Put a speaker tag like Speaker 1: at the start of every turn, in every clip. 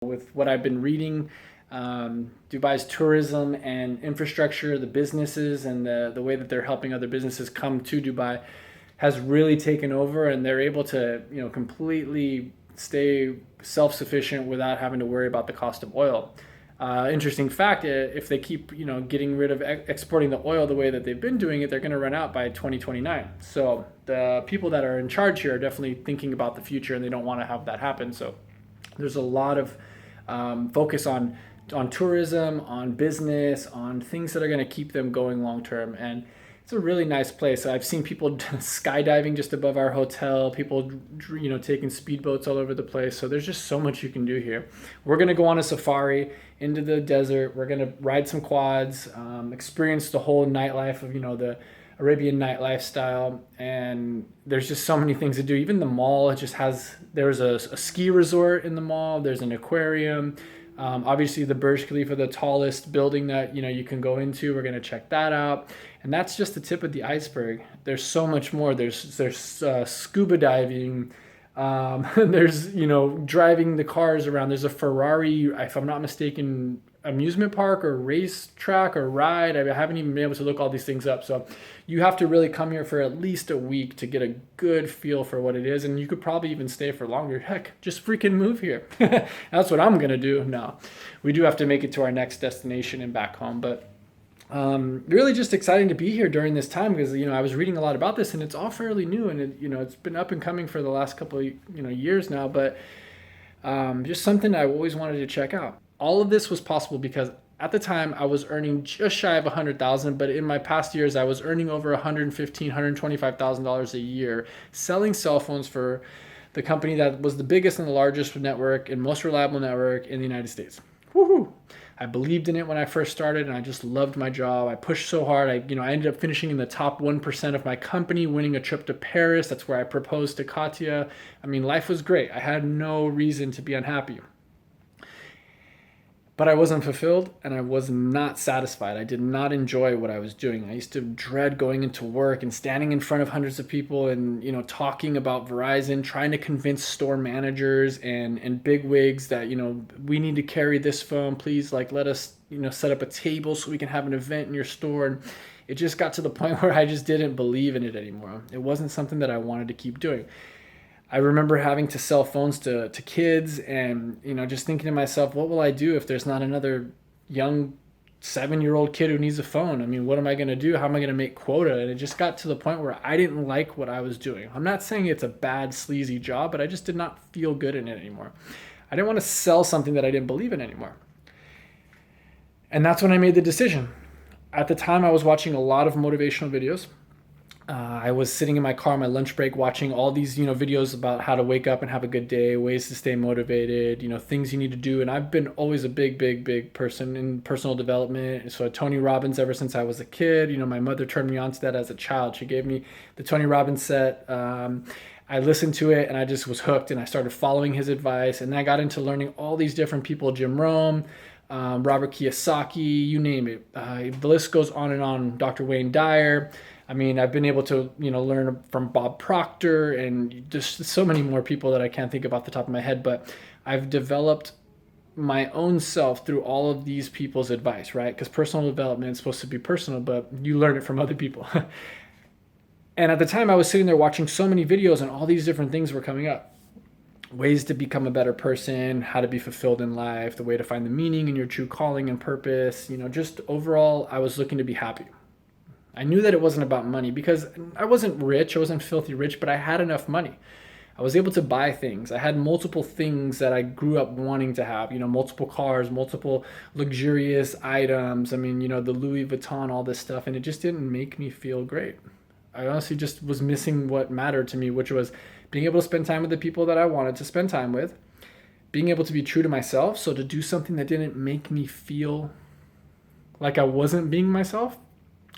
Speaker 1: With what I've been reading, Dubai's tourism and infrastructure, the businesses and the way that they're helping other businesses come to Dubai has really taken over, and they're able to completely stay self-sufficient without having to worry about the cost of oil. Interesting fact: if they keep getting rid of exporting the oil the way that they've been doing it, they're going to run out by 2029. So the people that are in charge here are definitely thinking about the future, and they don't want to have that happen. So there's a lot of focus on tourism, on business, on things that are going to keep them going long term. And it's a really nice place. I've seen people skydiving just above our hotel, people taking speedboats all over the place. So there's just so much you can do here. We're going to go on a safari into the desert. We're going to ride some quads, experience the whole nightlife of the Arabian night lifestyle, and there's just so many things to do. Even the mall, there's a ski resort in the mall. There's an aquarium. Obviously, the Burj Khalifa, the tallest building that you can go into. We're gonna check that out, and that's just the tip of the iceberg. There's so much more. There's scuba diving. There's driving the cars around. There's a Ferrari, if I'm not mistaken, amusement park or race track or ride. I haven't even been able to look all these things up. So you have to really come here for at least a week to get a good feel for what it is. And you could probably even stay for longer. Heck, just freaking move here. That's what I'm going to do. No, we do have to make it to our next destination and back home. But really just exciting to be here during this time because, I was reading a lot about this and it's all fairly new, and it's been up and coming for the last couple of, years now, but just something I always wanted to check out. All of this was possible because at the time I was earning just shy of 100,000, but in my past years I was earning over $125,000 a year selling cell phones for the company that was the biggest and the largest network and most reliable network in the United States. Woohoo! I believed in it when I first started, and I just loved my job. I pushed so hard. I ended up finishing in the top 1% of my company, winning a trip to Paris. That's where I proposed to Katya. I mean, life was great. I had no reason to be unhappy. But I wasn't fulfilled and I was not satisfied. I did not enjoy what I was doing. I used to dread going into work and standing in front of hundreds of people and talking about Verizon, trying to convince store managers and big wigs that we need to carry this phone. Please, let us set up a table so we can have an event in your store. And it just got to the point where I just didn't believe in it anymore. It wasn't something that I wanted to keep doing. I remember having to sell phones to kids and, just thinking to myself, what will I do if there's not another young 7-year-old kid who needs a phone? I mean, what am I going to do? How am I going to make quota? And it just got to the point where I didn't like what I was doing. I'm not saying it's a bad, sleazy job, but I just did not feel good in it anymore. I didn't want to sell something that I didn't believe in anymore. And that's when I made the decision. At the time, I was watching a lot of motivational videos. I was sitting in my car on my lunch break watching all these, videos about how to wake up and have a good day, ways to stay motivated, things you need to do. And I've been always a big person in personal development. So Tony Robbins ever since I was a kid. My mother turned me on to that as a child. She gave me the Tony Robbins set. I listened to it and I just was hooked, and I started following his advice. And I got into learning all these different people, Jim Rohn, Robert Kiyosaki, you name it. The list goes on and on. Dr. Wayne Dyer. I mean, I've been able to, learn from Bob Proctor and just so many more people that I can't think of off the top of my head, but I've developed my own self through all of these people's advice, right? Because personal development is supposed to be personal, but you learn it from other people. And at the time I was sitting there watching so many videos and all these different things were coming up. Ways to become a better person, how to be fulfilled in life, the way to find the meaning in your true calling and purpose. Just overall, I was looking to be happy. I knew that it wasn't about money because I wasn't rich, I wasn't filthy rich, but I had enough money. I was able to buy things. I had multiple things that I grew up wanting to have, multiple cars, multiple luxurious items. I mean, the Louis Vuitton, all this stuff, and it just didn't make me feel great. I honestly just was missing what mattered to me, which was being able to spend time with the people that I wanted to spend time with, being able to be true to myself, so to do something that didn't make me feel like I wasn't being myself.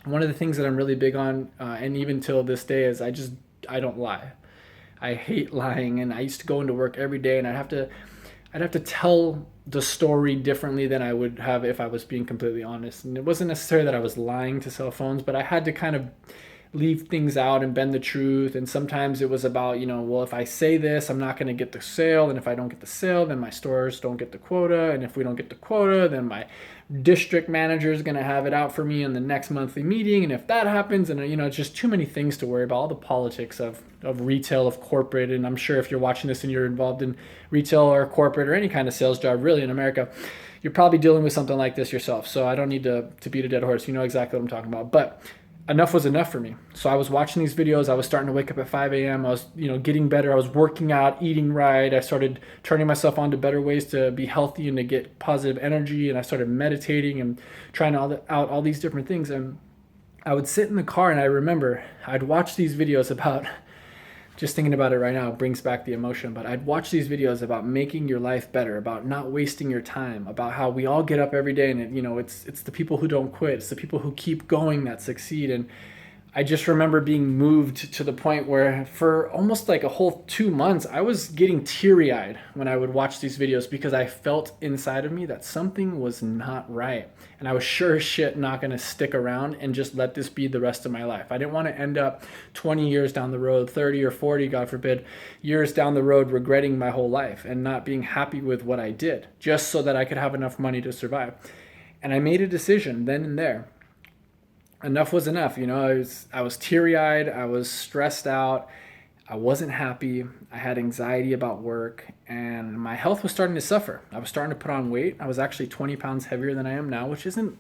Speaker 1: One of the things that I'm really big on, and even till this day, is I don't lie. I hate lying, and I used to go into work every day, and I'd have to tell the story differently than I would have if I was being completely honest. And it wasn't necessarily that I was lying to sell phones, but I had to kind of leave things out and bend the truth. And sometimes it was about, well, if I say this, I'm not going to get the sale. And if I don't get the sale, then my stores don't get the quota. And if we don't get the quota, then my district manager is going to have it out for me in the next monthly meeting. And if that happens, and it's just too many things to worry about, all the politics of retail, of corporate. And I'm sure if you're watching this and you're involved in retail or corporate or any kind of sales job really in America, you're probably dealing with something like this yourself. So I don't need to beat a dead horse. You know exactly what I'm talking about. But enough was enough for me. So I was watching these videos. I was starting to wake up at 5 a.m. I was, getting better. I was working out, eating right. I started turning myself on to better ways to be healthy and to get positive energy. And I started meditating and trying out all these different things. And I would sit in the car, and I remember I'd watch these videos about, just thinking about it right now, it brings back the emotion, but I'd watch these videos about making your life better, about not wasting your time, about how we all get up every day, and it's the people who don't quit, it's the people who keep going that succeed. And I just remember being moved to the point where for almost like a whole 2 months, I was getting teary-eyed when I would watch these videos because I felt inside of me that something was not right. And I was sure as shit not going to stick around and just let this be the rest of my life. I didn't want to end up 20 years down the road, 30 or 40, God forbid, years down the road regretting my whole life and not being happy with what I did just so that I could have enough money to survive. And I made a decision then and there. Enough was enough. I was teary-eyed. I was stressed out. I wasn't happy. I had anxiety about work, and my health was starting to suffer. I was starting to put on weight. I was actually 20 pounds heavier than I am now, which isn't,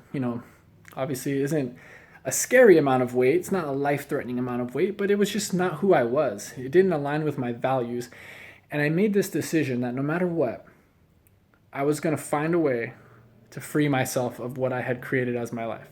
Speaker 1: obviously isn't a scary amount of weight. It's not a life-threatening amount of weight, but it was just not who I was. It didn't align with my values. And I made this decision that no matter what, I was going to find a way to free myself of what I had created as my life.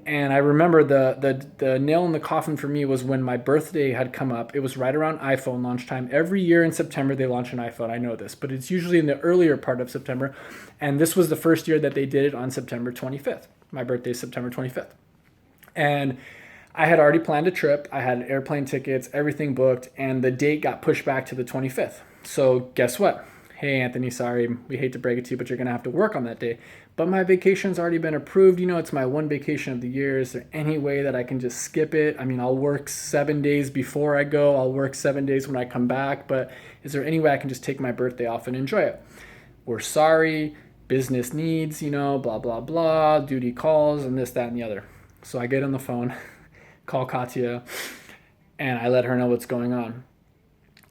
Speaker 1: And I remember the nail in the coffin for me was when my birthday had come up. It was right around iPhone launch time. Every year in September, they launch an iPhone. I know this, but it's usually in the earlier part of September. And this was the first year that they did it on September 25th. My birthday is September 25th. And I had already planned a trip. I had airplane tickets, everything booked, and the date got pushed back to the 25th. So guess what? Hey, Anthony, sorry, we hate to break it to you, but you're going to have to work on that day. But my vacation's already been approved. It's my one vacation of the year. Is there any way that I can just skip it? I mean, I'll work 7 days before I go. I'll work 7 days when I come back. But is there any way I can just take my birthday off and enjoy it? We're sorry. Business needs, blah, blah, blah, duty calls, and this, that, and the other. So I get on the phone, call Katya, and I let her know what's going on.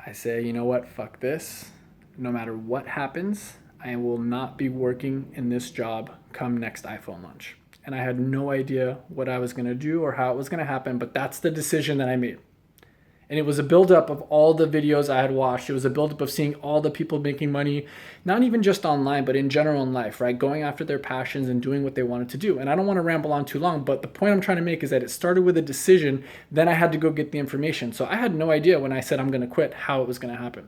Speaker 1: I say, you know what? Fuck this. No matter what happens, I will not be working in this job come next iPhone launch. And I had no idea what I was going to do or how it was going to happen, but that's the decision that I made. And it was a buildup of all the videos I had watched. It was a buildup of seeing all the people making money, not even just online, but in general in life, right? Going after their passions and doing what they wanted to do. And I don't want to ramble on too long, but the point I'm trying to make is that it started with a decision. Then I had to go get the information. So I had no idea when I said I'm going to quit how it was going to happen.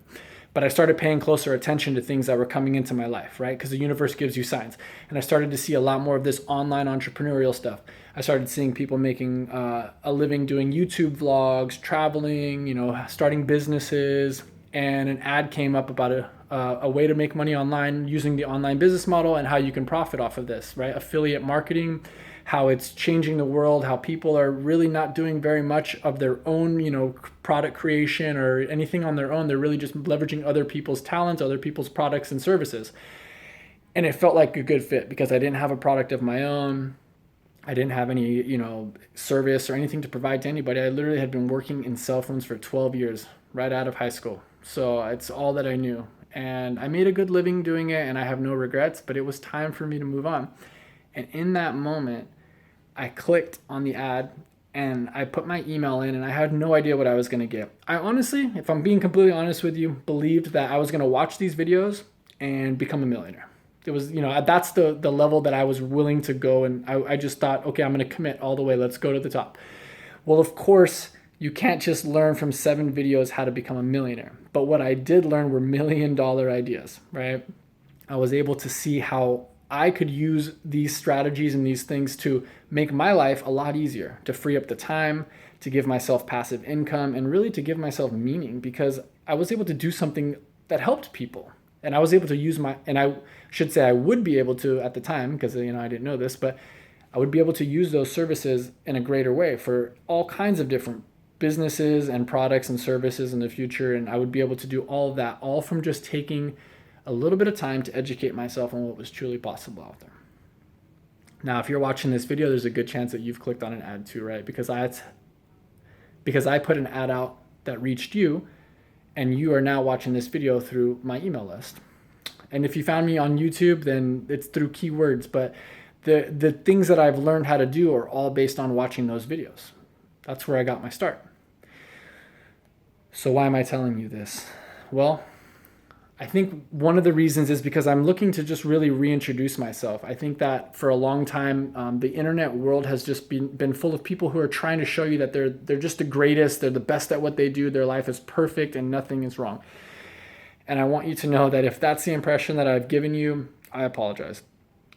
Speaker 1: But I started paying closer attention to things that were coming into my life, right? Because the universe gives you signs. And I started to see a lot more of this online entrepreneurial stuff. I started seeing people making a living doing YouTube vlogs, traveling, starting businesses. And an ad came up about a way to make money online using the online business model and how you can profit off of this, right? Affiliate marketing, how it's changing the world, how people are really not doing very much of their own, product creation or anything on their own. They're really just leveraging other people's talents, other people's products and services. And it felt like a good fit because I didn't have a product of my own. I didn't have any, service or anything to provide to anybody. I literally had been working in cell phones for 12 years, right out of high school. So it's all that I knew. And I made a good living doing it and I have no regrets, but it was time for me to move on. And in that moment, I clicked on the ad and I put my email in and I had no idea what I was going to get. I honestly, if I'm being completely honest with you, believed that I was going to watch these videos and become a millionaire. It was, that's the level that I was willing to go. And I just thought, okay, I'm going to commit all the way. Let's go to the top. Well, of course, you can't just learn from 7 videos how to become a millionaire. But what I did learn were $1 million ideas, right? I was able to see how I could use these strategies and these things to make my life a lot easier, to free up the time, to give myself passive income, and really to give myself meaning because I was able to do something that helped people. And I was able to use and I should say I would be able to at the time because, I didn't know this, but I would be able to use those services in a greater way for all kinds of different businesses and products and services in the future. And I would be able to do all of that, all from just taking a little bit of time to educate myself on what was truly possible out there. Now, if you're watching this video, there's a good chance that you've clicked on an ad too, right? Because I put an ad out that reached you, and you are now watching this video through my email list. And if you found me on YouTube, then it's through keywords, but the things that I've learned how to do are all based on watching those videos. That's where I got my start. So why am I telling you this? Well, I think one of the reasons is because I'm looking to just really reintroduce myself. I think that for a long time, the internet world has just been full of people who are trying to show you that they're just the greatest, they're the best at what they do, their life is perfect and nothing is wrong. And I want you to know that if that's the impression that I've given you, I apologize.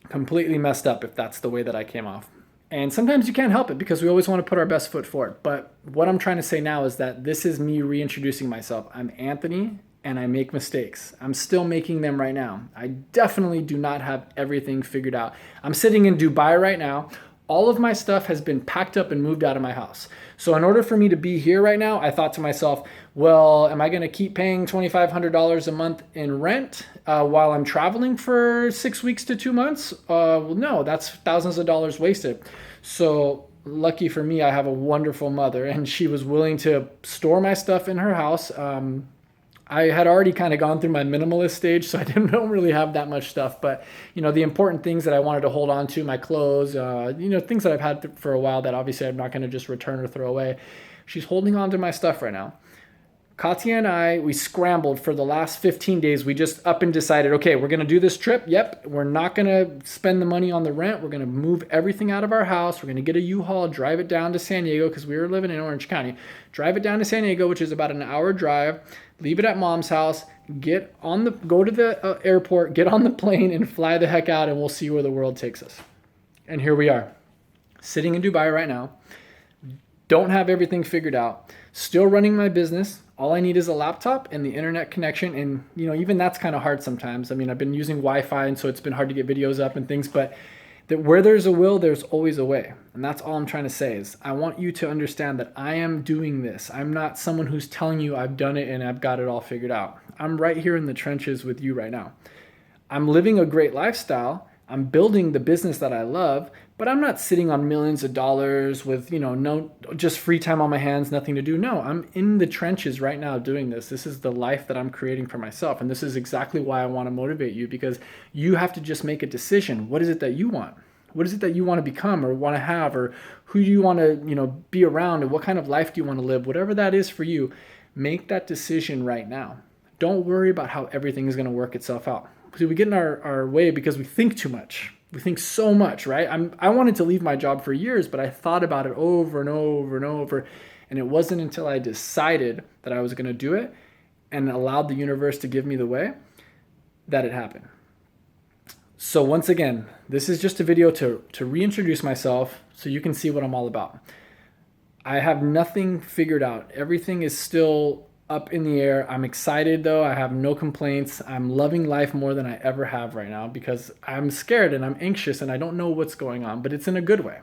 Speaker 1: Completely messed up if that's the way that I came off. And sometimes you can't help it because we always want to put our best foot forward. But what I'm trying to say now is that this is me reintroducing myself. I'm Anthony, and I make mistakes. I'm still making them right now. I definitely do not have everything figured out. I'm sitting in Dubai right now. All of my stuff has been packed up and moved out of my house. So in order for me to be here right now, I thought to myself, well, am I going to keep paying $2,500 a month in rent while I'm traveling for 6 weeks to 2 months? Well, no, that's thousands of dollars wasted. So lucky for me, I have a wonderful mother, and she was willing to store my stuff in her house. I had already kind of gone through my minimalist stage, so I don't really have that much stuff. But, the important things that I wanted to hold on to, my clothes, things that I've had for a while that obviously I'm not going to just return or throw away. She's holding on to my stuff right now. Katya and I, we scrambled for the last 15 days. We just up and decided, okay, we're going to do this trip. Yep, we're not going to spend the money on the rent. We're going to move everything out of our house. We're going to get a U-Haul, drive it down to San Diego because we were living in Orange County. Drive it down to San Diego, which is about an hour drive. Leave it at mom's house. Go to the airport, get on the plane, and fly the heck out, and we'll see where the world takes us. And here we are, sitting in Dubai right now. Don't have everything figured out. Still running my business. All I need is a laptop and the internet connection. And, even that's kind of hard sometimes. I mean, I've been using Wi-Fi, and so it's been hard to get videos up and things, but where there's a will, there's always a way. And that's all I'm trying to say is I want you to understand that I am doing this. I'm not someone who's telling you I've done it and I've got it all figured out. I'm right here in the trenches with you right now. I'm living a great lifestyle. I'm building the business that I love, but I'm not sitting on millions of dollars with, no, just free time on my hands, nothing to do. No, I'm in the trenches right now doing this. This is the life that I'm creating for myself. And this is exactly why I want to motivate you, because you have to just make a decision. What is it that you want? What is it that you want to become or want to have, or who do you want to, be around, and what kind of life do you want to live? Whatever that is for you, make that decision right now. Don't worry about how everything is going to work itself out. See, we get in our way because we think too much. We think so much, right? I wanted to leave my job for years, but I thought about it over and over and over. And it wasn't until I decided that I was going to do it and allowed the universe to give me the way that it happened. So once again, this is just a video to reintroduce myself so you can see what I'm all about. I have nothing figured out. Everything is still up in the air. I'm excited though. I have no complaints. I'm loving life more than I ever have right now because I'm scared and I'm anxious and I don't know what's going on, but it's in a good way.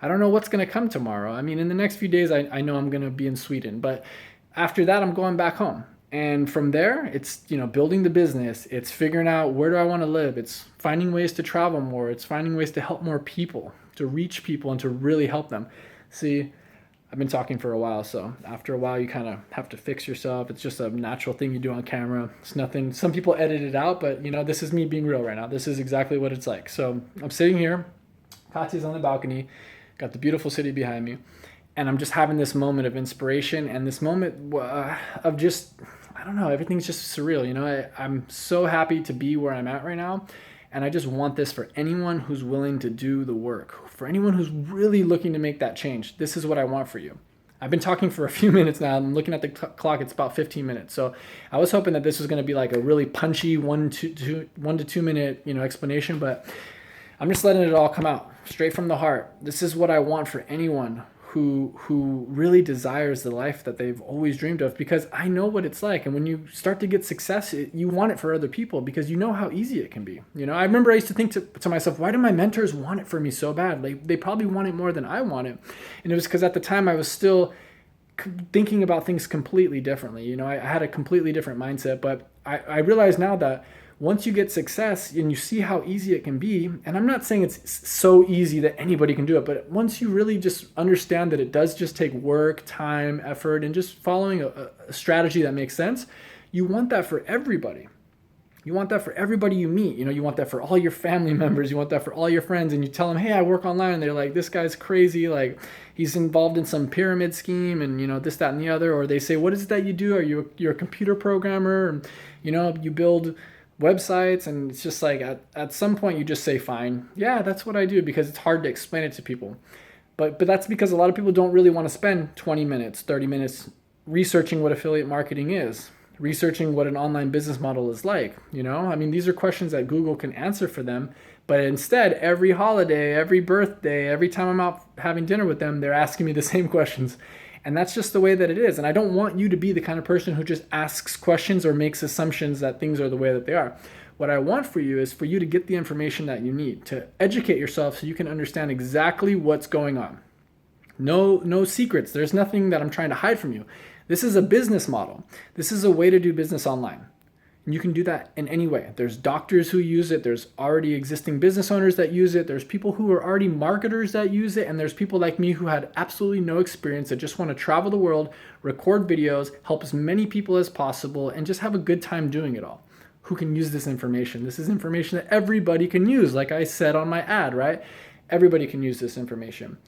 Speaker 1: I don't know what's going to come tomorrow. I mean, in the next few days, I know I'm going to be in Sweden, but after that, I'm going back home. And from there, it's, building the business. It's figuring out where do I want to live. It's finding ways to travel more. It's finding ways to help more people, to reach people and to really help them. See, I've been talking for a while, so after a while you kind of have to fix yourself. It's just a natural thing you do on camera. It's nothing. Some people edit it out, but this is me being real right now. This is exactly what it's like. So I'm sitting here, Katya's on the balcony, got the beautiful city behind me, and I'm just having this moment of inspiration and this moment of just, I don't know, everything's just surreal. I'm so happy to be where I'm at right now. And I just want this for anyone who's willing to do the work, for anyone who's really looking to make that change. This is what I want for you. I've been talking for a few minutes now. I'm looking at the clock. It's about 15 minutes. So I was hoping that this was going to be like a really punchy 1 to 2 minute, explanation, but I'm just letting it all come out straight from the heart. This is what I want for anyone who really desires the life that they've always dreamed of, because I know what it's like. And when you start to get success, you want it for other people because you know how easy it can be. I remember I used to think to myself, why do my mentors want it for me so bad? Like, they probably want it more than I want it. And it was because at the time I was still thinking about things completely differently. I had a completely different mindset, but I realize now that once you get success and you see how easy it can be, and I'm not saying it's so easy that anybody can do it, but once you really just understand that it does just take work, time, effort, and just following a strategy that makes sense, you want that for everybody. You want that for everybody you meet. You want that for all your family members. You want that for all your friends. And you tell them, hey, I work online. And they're like, this guy's crazy. Like, he's involved in some pyramid scheme and, this, that, and the other. Or they say, what is it that you do? You're a computer programmer? And, you build websites. And it's just like, at some point you just say, fine. Yeah, that's what I do, because it's hard to explain it to people. But that's because a lot of people don't really want to spend 20 minutes, 30 minutes researching what affiliate marketing is, researching what an online business model is like. These are questions that Google can answer for them, but instead every holiday, every birthday, every time I'm out having dinner with them, they're asking me the same questions. And that's just the way that it is. And I don't want you to be the kind of person who just asks questions or makes assumptions that things are the way that they are. What I want for you is for you to get the information that you need to educate yourself so you can understand exactly what's going on. No secrets. There's nothing that I'm trying to hide from you. This is a business model. This is a way to do business online. And you can do that in any way. There's doctors who use it. There's already existing business owners that use it. There's people who are already marketers that use it. And there's people like me who had absolutely no experience that just want to travel the world, record videos, help as many people as possible, and just have a good time doing it all. Who can use this information? This is information that everybody can use. Like I said on my ad, right? Everybody can use this information.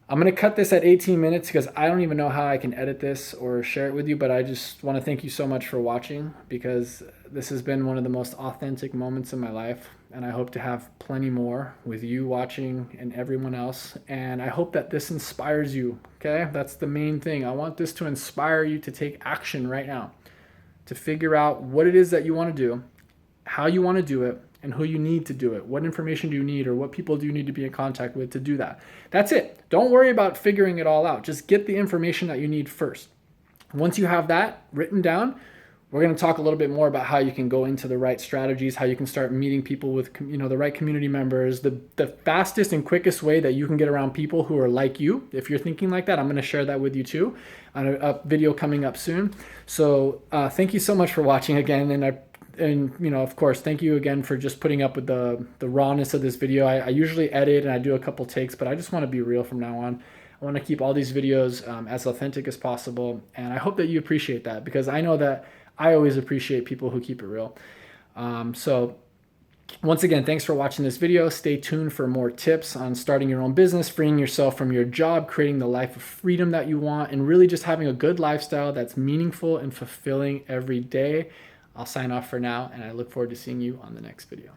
Speaker 1: I'm going to cut this at 18 minutes because I don't even know how I can edit this or share it with you, but I just want to thank you so much for watching, because this has been one of the most authentic moments in my life, and I hope to have plenty more with you watching and everyone else. And I hope that this inspires you, okay? That's the main thing. I want this to inspire you to take action right now, to figure out what it is that you want to do, how you want to do it, and who you need to do it. What information do you need, or what people do you need to be in contact with to do that? That's it. Don't worry about figuring it all out. Just get the information that you need first. Once you have that written down, we're going to talk a little bit more about how you can go into the right strategies, how you can start meeting people with, the right community members, the fastest and quickest way that you can get around people who are like you. If you're thinking like that, I'm going to share that with you too on a video coming up soon. So thank you so much for watching again. And of course, thank you again for just putting up with the rawness of this video. I usually edit and I do a couple takes, but I just want to be real from now on. I want to keep all these videos as authentic as possible. And I hope that you appreciate that, because I know that I always appreciate people who keep it real. So once again, thanks for watching this video. Stay tuned for more tips on starting your own business, freeing yourself from your job, creating the life of freedom that you want, and really just having a good lifestyle that's meaningful and fulfilling every day. I'll sign off for now, and I look forward to seeing you on the next video.